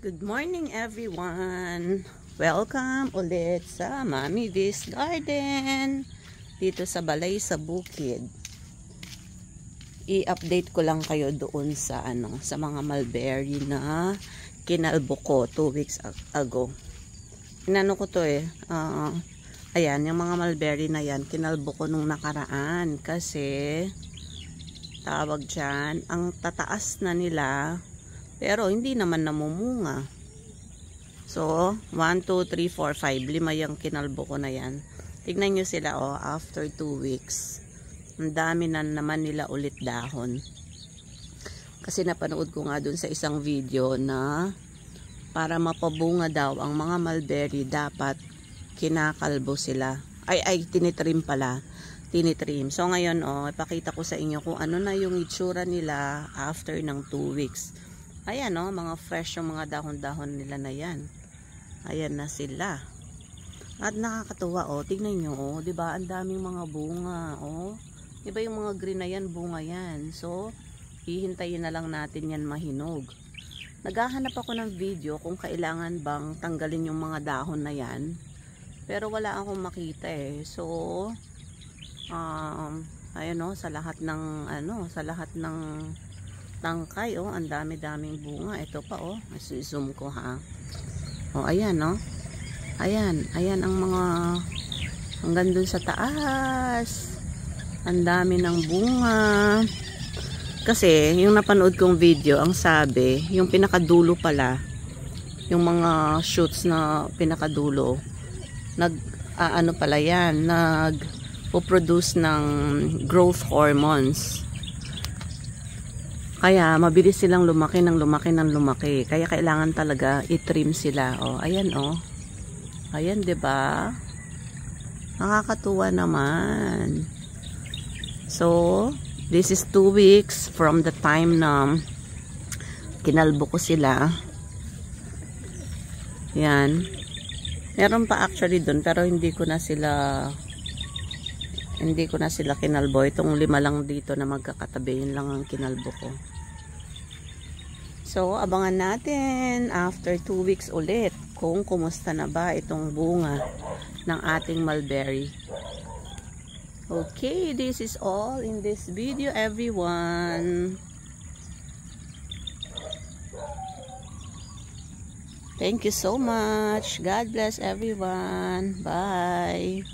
Good morning everyone! Welcome ulit sa Mami V's Garden dito sa Balay sa Bukid. I-update ko lang kayo doon sa sa mga mulberry na kinalbo ko 2 weeks ago. Inano ko to ayan, yung mga mulberry na yan kinalbo ko nung nakaraan kasi tawag dyan, ang tataas na nila pero hindi naman namumunga. So, 1, 2, 3, 4, 5. 5 yung kinalbo ko na yan. Tignan nyo sila after 2 weeks. Ang dami na naman nila ulit dahon. Kasi napanood ko nga dun sa isang video na para mapabunga daw ang mga mulberry dapat kinakalbo sila. Ay tinitrim pala. Tinitrim. So ngayon ipakita ko sa inyo kung ano na yung itsura nila after ng 2 weeks. Ayan mga fresh yung mga dahon-dahon nila na yan. Ayan na sila. At nakakatuwa tignan nyo 'di ba? Ang daming mga bunga 'Di ba yung mga green na yan, bunga yan. So, hihintayin na lang natin yan mahinog. Naghahanap ako ng video kung kailangan bang tanggalin yung mga dahon na yan. Pero wala akong makita So, ayan sa lahat ng tangkay ang dami-daming bunga. Ito pa zoom ko ha. Ayan ayan ang mga hanggang dun sa taas. Ang dami ng bunga. Kasi yung napanood kong video, ang sabi, yung pinakadulo pala, yung mga shoots na pinakadulo, pala yan, nag-produce ng growth hormones. Kaya mabilis silang lumaki ng lumaki. Kaya kailangan talaga i-trim sila. Ayan Ayan 'di ba? Nakakatuwa naman. So, this is 2 weeks from the time na kinalbo ko sila. Yan. Meron pa actually doon pero hindi ko na sila kinalbo. Itong 5 lang dito na magkakatabi, yun lang ang kinalbo ko. So, abangan natin after 2 weeks ulit kung kumusta na ba itong bunga ng ating mulberry. Okay, this is all in this video, everyone. Thank you so much. God bless everyone. Bye.